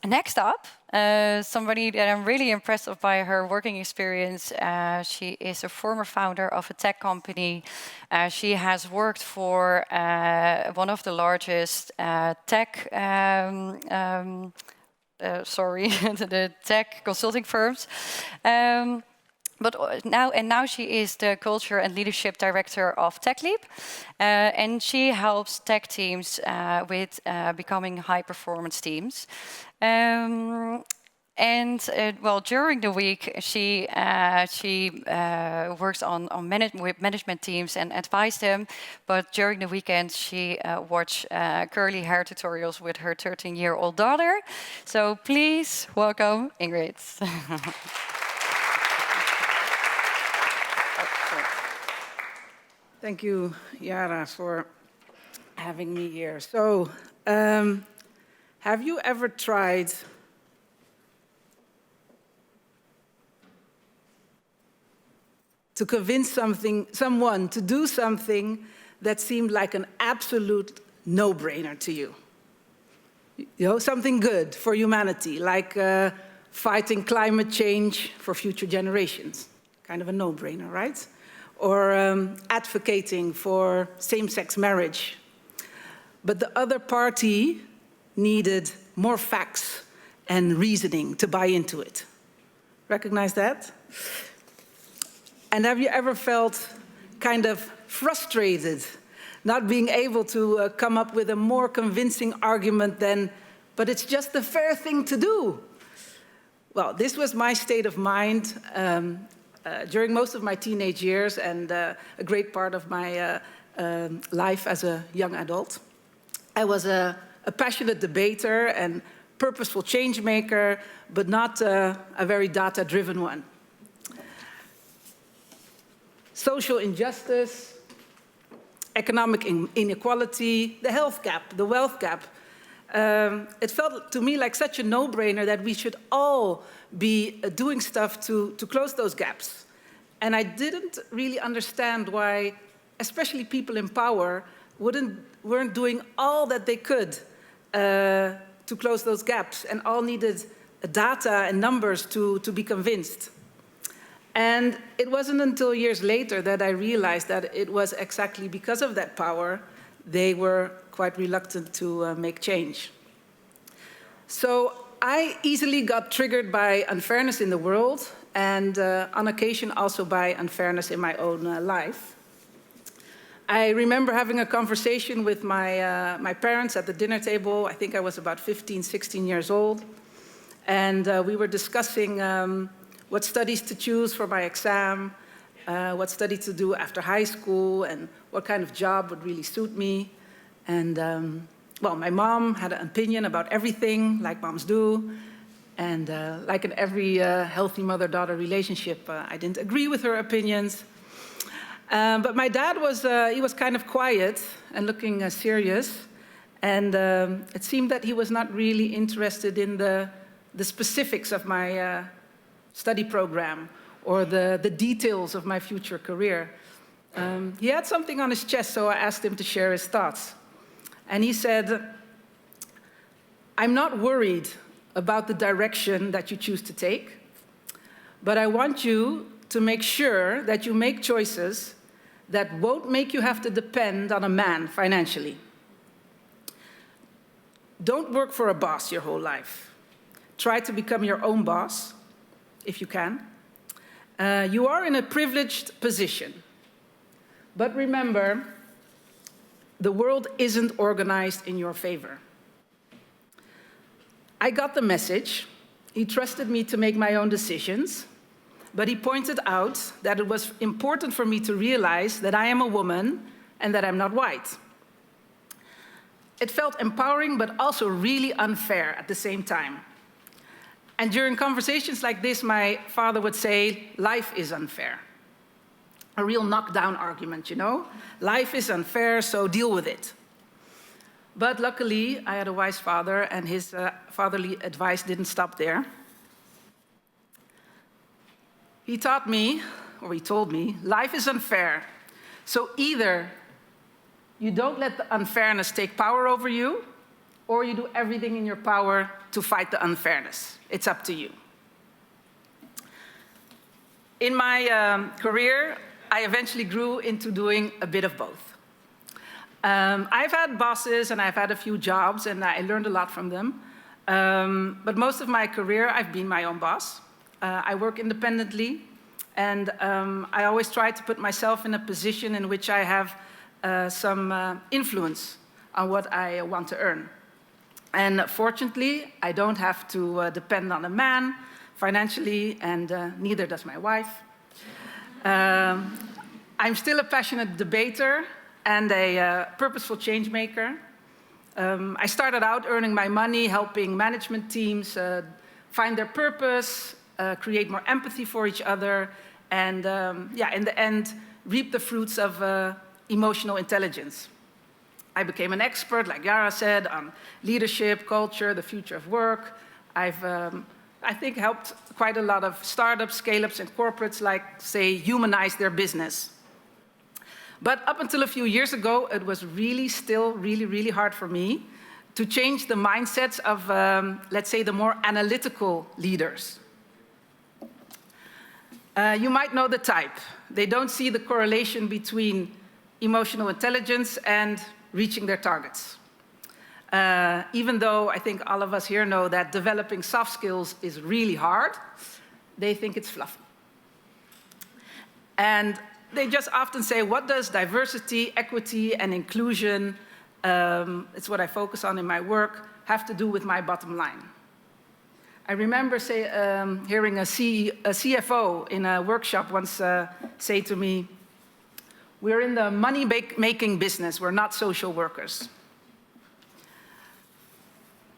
Next up, somebody that I'm really impressed of by her working experience. She is a former founder of a tech company. She has worked for one of the largest tech, the tech consulting firms. Now she is the culture and leadership director of TechLeap, and she helps tech teams with becoming high performance teams. During the week, she works with management teams and advise them. But during the weekend, she watch curly hair tutorials with her 13-year-old daughter. So please welcome Ingrid. Thank you, Yara, for having me here. So, have you ever tried to convince someone to do something that seemed like an absolute no-brainer to you? You know, something good for humanity, like fighting climate change for future generations. Kind of a no-brainer, right? Or advocating for same-sex marriage. But the other party needed more facts and reasoning to buy into it. Recognize that? And have you ever felt kind of frustrated, not being able to come up with a more convincing argument than, but it's just the fair thing to do? Well, this was my state of mind during most of my teenage years and a great part of my life as a young adult. I was a passionate debater and purposeful change maker, but not a very data-driven one. Social injustice, economic inequality, the health gap, the wealth gap. It felt to me like such a no-brainer that we should all be doing stuff to close those gaps. And I didn't really understand why, especially people in power, weren't doing all that they could to close those gaps, and all needed data and numbers to be convinced. And it wasn't until years later that I realized that it was exactly because of that power they were quite reluctant to make change. So I easily got triggered by unfairness in the world, and on occasion also by unfairness in my own life. I remember having a conversation with my parents at the dinner table. I think I was about 15, 16 years old. And we were discussing what studies to choose for my exam, what study to do after high school, and what kind of job would really suit me. And well, my mom had an opinion about everything, like moms do. And like in every healthy mother-daughter relationship, I didn't agree with her opinions. But my dad he was kind of quiet and looking serious. And it seemed that he was not really interested in the specifics of my study program or the details of my future career. He had something on his chest, so I asked him to share his thoughts. And he said, "I'm not worried about the direction that you choose to take, but I want you to make sure that you make choices that won't make you have to depend on a man financially. Don't work for a boss your whole life. Try to become your own boss, if you can. You are in a privileged position. But remember, the world isn't organized in your favor." I got the message. He trusted me to make my own decisions, but he pointed out that it was important for me to realize that I am a woman and that I'm not white. It felt empowering, but also really unfair at the same time. And during conversations like this, my father would say, "Life is unfair." A real knockdown argument, you know? Life is unfair, so deal with it. But luckily, I had a wise father, and his fatherly advice didn't stop there. He taught me, or he told me, life is unfair. So either you don't let the unfairness take power over you, or you do everything in your power to fight the unfairness. It's up to you. In my career, I eventually grew into doing a bit of both. I've had bosses and I've had a few jobs and I learned a lot from them. But most of my career, I've been my own boss. I work independently, and I always try to put myself in a position in which I have some influence on what I want to earn. And fortunately, I don't have to depend on a man financially, and neither does my wife. I'm still a passionate debater and a purposeful change maker. I started out earning my money, helping management teams find their purpose, create more empathy for each other, and in the end, reap the fruits of emotional intelligence. I became an expert, like Yara said, on leadership, culture, the future of work. I've, I think, helped quite a lot of startups, scale-ups, and corporates, like, say, humanize their business. But up until a few years ago, it was still really hard for me to change the mindsets of, let's say, the more analytical leaders. You might know the type. They don't see the correlation between emotional intelligence and reaching their targets. Even though I think all of us here know that developing soft skills is really hard, they think it's fluffy. And they just often say, what does diversity, equity, and inclusion, it's what I focus on in my work, have to do with my bottom line? I remember hearing a CFO in a workshop once say to me, we're in the money-making business, we're not social workers.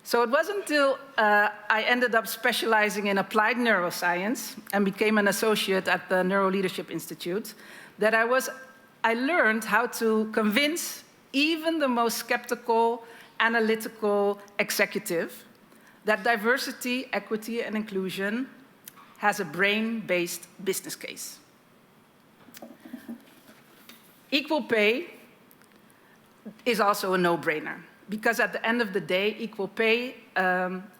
So it wasn't until I ended up specializing in applied neuroscience and became an associate at the Neuro Leadership Institute that I learned how to convince even the most skeptical, analytical executive that diversity, equity, and inclusion has a brain-based business case. Equal pay is also a no-brainer, because at the end of the day, equal pay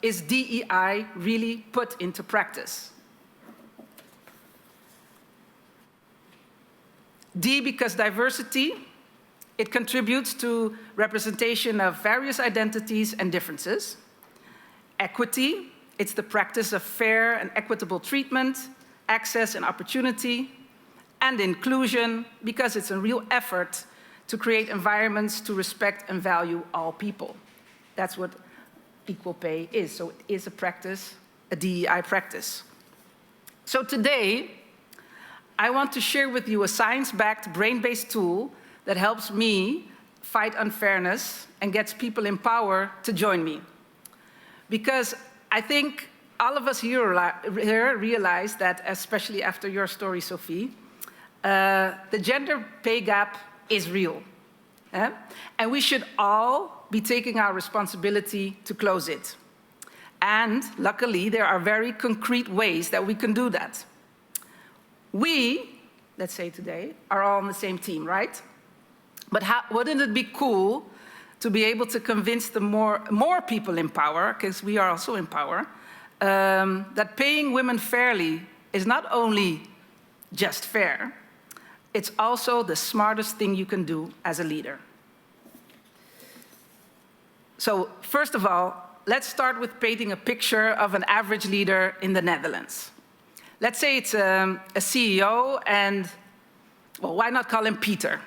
is DEI really put into practice. D, because diversity, it contributes to representation of various identities and differences. Equity, it's the practice of fair and equitable treatment, access and opportunity. And inclusion, because it's a real effort to create environments to respect and value all people. That's what equal pay is. So it is a practice, a DEI practice. So today, I want to share with you a science-backed, brain-based tool that helps me fight unfairness and gets people in power to join me. Because I think all of us here realize that, especially after your story, Sophie, the gender pay gap is real. And we should all be taking our responsibility to close it. And luckily, there are very concrete ways that we can do that. We, let's say today, are all on the same team, right? But wouldn't it be cool to be able to convince the more people in power, because we are also in power, that paying women fairly is not only just fair, it's also the smartest thing you can do as a leader. So first of all, let's start with painting a picture of an average leader in the Netherlands. Let's say it's a CEO, and, well, why not call him Peter?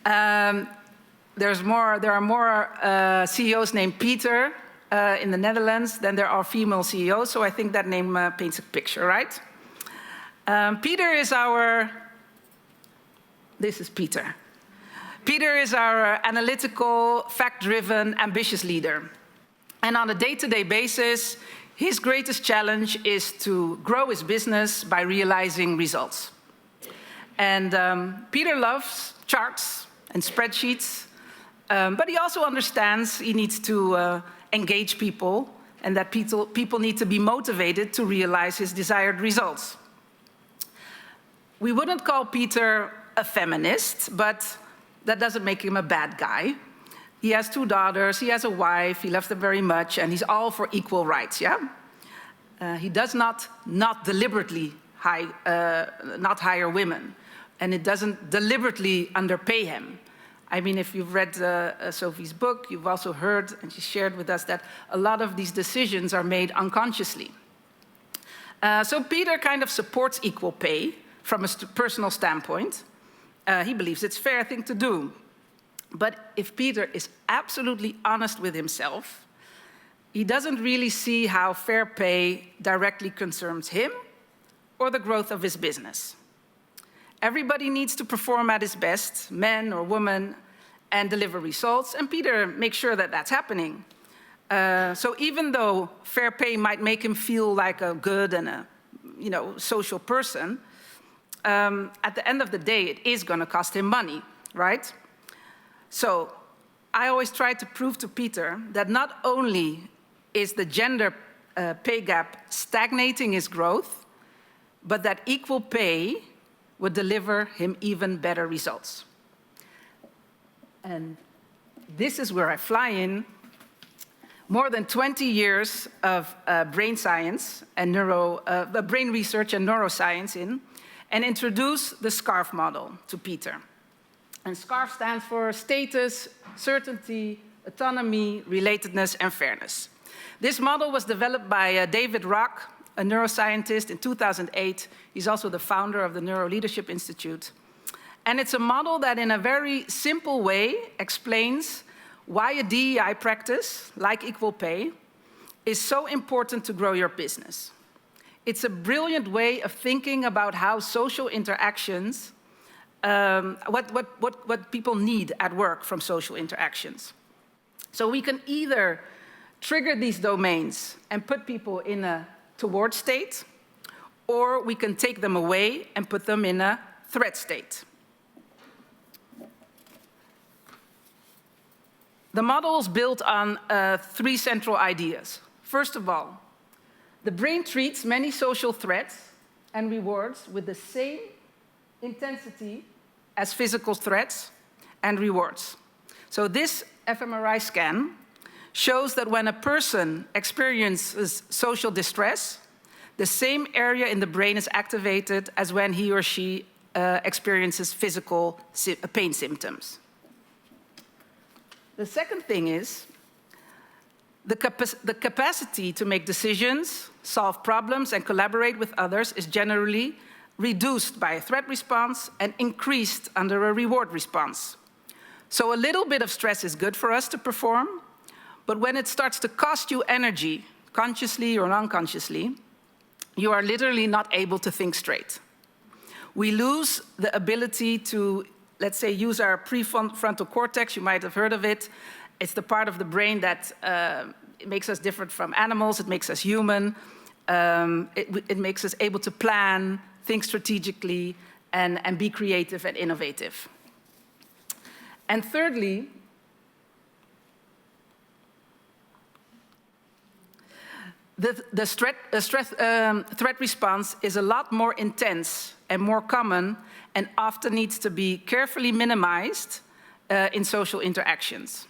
There are more CEOs named Peter in the Netherlands than there are female CEOs, so I think that name paints a picture, right? Peter is this is Peter. Peter is our analytical, fact-driven, ambitious leader. And on a day-to-day basis, his greatest challenge is to grow his business by realizing results. And Peter loves charts and spreadsheets, but he also understands he needs to engage people and that people need to be motivated to realize his desired results. We wouldn't call Peter a feminist, but that doesn't make him a bad guy. He has 2 daughters, he has a wife, he loves them very much, and he's all for equal rights, yeah? He does not deliberately not hire women, and it doesn't deliberately underpay him. I mean, if you've read Sophie's book, you've also heard, and she shared with us, that a lot of these decisions are made unconsciously. So Peter kind of supports equal pay from a personal standpoint. He believes it's a fair thing to do. But if Peter is absolutely honest with himself, he doesn't really see how fair pay directly concerns him or the growth of his business. Everybody needs to perform at his best, men or women, and deliver results, and Peter makes sure that that's happening. So even though fair pay might make him feel like a good and a social person, at the end of the day, it is going to cost him money, right? So I always try to prove to Peter that not only is the gender pay gap stagnating his growth, but that equal pay would deliver him even better results. And this is where I fly in. More than 20 years of brain science and brain research and neuroscience in, and introduce the SCARF model to Peter. And SCARF stands for status, certainty, autonomy, relatedness, and fairness. This model was developed by David Rock, a neuroscientist, in 2008. He's also the founder of the Neuro Leadership Institute. And it's a model that in a very simple way explains why a DEI practice, like equal pay, is so important to grow your business. It's a brilliant way of thinking about how social interactions, what people need at work from social interactions. So we can either trigger these domains and put people in a toward state, or we can take them away and put them in a threat state. The model is built on 3 central ideas. First of all, the brain treats many social threats and rewards with the same intensity as physical threats and rewards. So this fMRI scan shows that when a person experiences social distress, the same area in the brain is activated as when he or she experiences physical pain symptoms. The second thing is the capacity to make decisions, solve problems, and collaborate with others is generally reduced by a threat response and increased under a reward response. So a little bit of stress is good for us to perform, but when it starts to cost you energy, consciously or unconsciously, you are literally not able to think straight. We lose the ability to, let's say, use our prefrontal cortex. You might have heard of it. It's the part of the brain that it makes us different from animals. It makes us human. It makes us able to plan, think strategically, and be creative and innovative. And thirdly, the threat response is a lot more intense and more common and often needs to be carefully minimized in social interactions.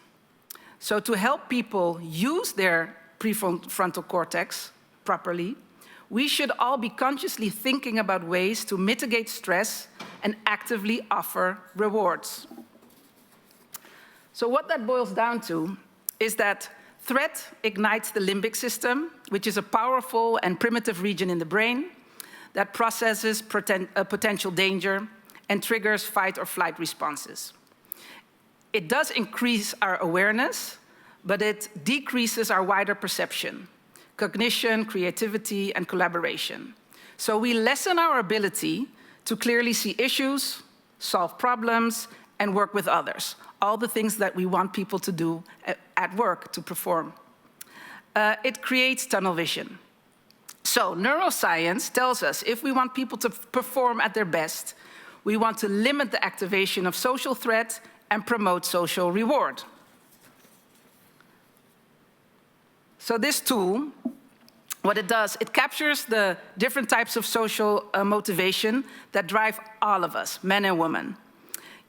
So to help people use their prefrontal cortex properly, we should all be consciously thinking about ways to mitigate stress and actively offer rewards. So what that boils down to is that threat ignites the limbic system, which is a powerful and primitive region in the brain that processes potential danger and triggers fight or flight responses. It does increase our awareness, but it decreases our wider perception, cognition, creativity, and collaboration. So we lessen our ability to clearly see issues, solve problems, and work with others. All the things that we want people to do at work to perform. It creates tunnel vision. So neuroscience tells us if we want people to perform at their best, we want to limit the activation of social threat and promote social reward. So this tool, what it does, it captures the different types of social motivation that drive all of us, men and women.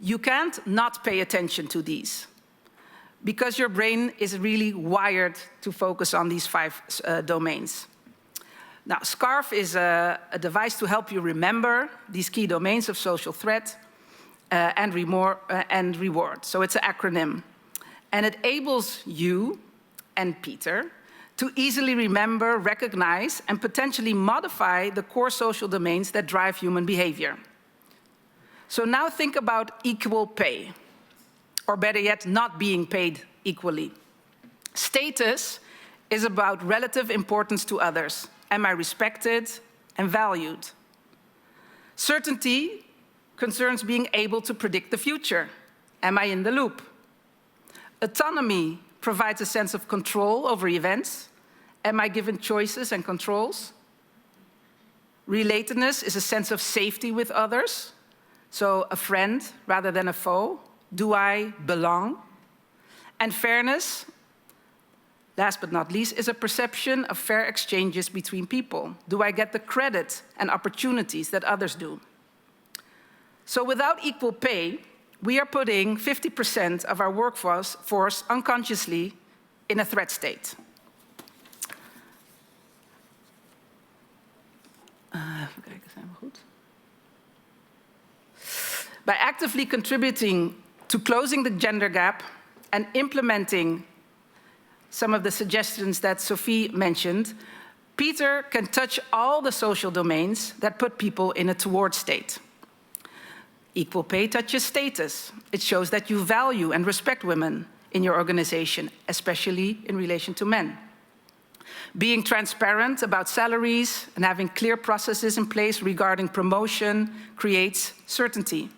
You can't not pay attention to these. because your brain is really wired to focus on these 5 domains. Now, SCARF is a device to help you remember these key domains of social threat and reward. So it's an acronym. And it enables you and Peter to easily remember, recognize, and potentially modify the core social domains that drive human behavior. So now think about equal pay, or better yet, not being paid equally. Status is about relative importance to others. Am I respected and valued? Certainty concerns being able to predict the future. Am I in the loop? Autonomy provides a sense of control over events. Am I given choices and controls? Relatedness is a sense of safety with others. So a friend rather than a foe. Do I belong? And fairness, last but not least, is a perception of fair exchanges between people. Do I get the credit and opportunities that others do? So without equal pay, we are putting 50% of our workforce unconsciously in a threat state. By actively contributing to closing the gender gap and implementing some of the suggestions that Sophie mentioned, Peter can touch all the social domains that put people in a toward state. Equal pay touches status. It shows that you value and respect women in your organization, especially in relation to men. Being transparent about salaries and having clear processes in place regarding promotion creates certainty.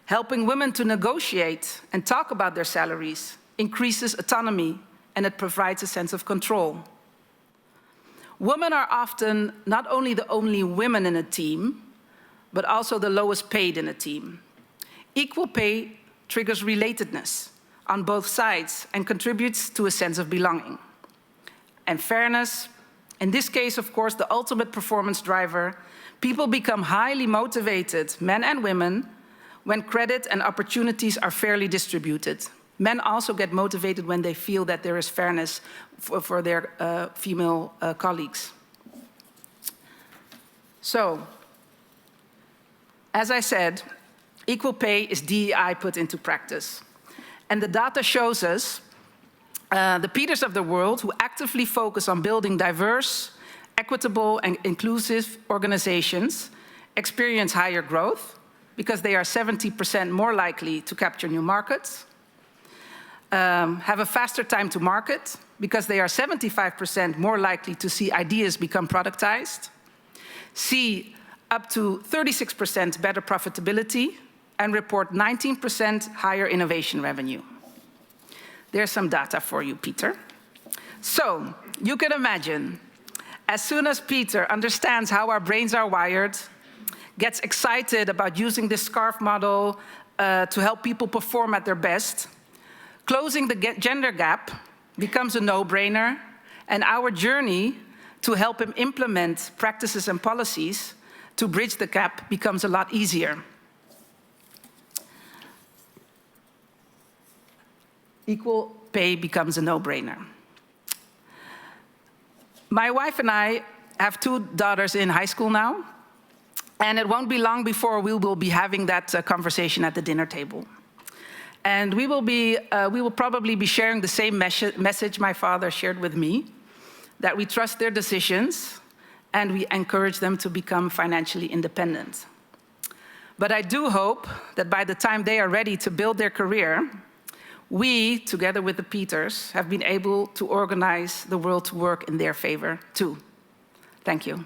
Helping women to negotiate and talk about their salaries increases autonomy, and it provides a sense of control. Women are often not only the only women in a team, but also the lowest paid in a team. Equal pay triggers relatedness on both sides and contributes to a sense of belonging. And fairness, in this case, of course, the ultimate performance driver, people become highly motivated, men and women, when credit and opportunities are fairly distributed. Men also get motivated when they feel that there is fairness for their female colleagues. So, as I said, equal pay is DEI put into practice. And the data shows us the Peters of the world who actively focus on building diverse, equitable, and inclusive organizations experience higher growth because they are 70% more likely to capture new markets, have a faster time to market because they are 75% more likely to see ideas become productized, see up to 36% better profitability, and report 19% higher innovation revenue. There's some data for you, Peter. So, you can imagine, as soon as Peter understands how our brains are wired, gets excited about using this SCARF model to help people perform at their best, closing the gender gap becomes a no-brainer, and our journey to help him implement practices and policies to bridge the gap becomes a lot easier. Equal pay becomes a no-brainer. My wife and I have 2 daughters in high school now, and it won't be long before we will be having that conversation at the dinner table. And we will probably be sharing the same message my father shared with me, that we trust their decisions and we encourage them to become financially independent. But I do hope that by the time they are ready to build their career, we, together with the Peters, have been able to organize the world to work in their favor too. Thank you.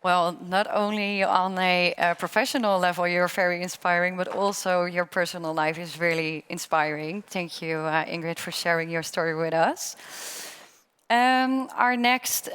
Well, not only on a professional level, you're very inspiring, but also your personal life is really inspiring. Thank you, Ingrid, for sharing your story with us. Our next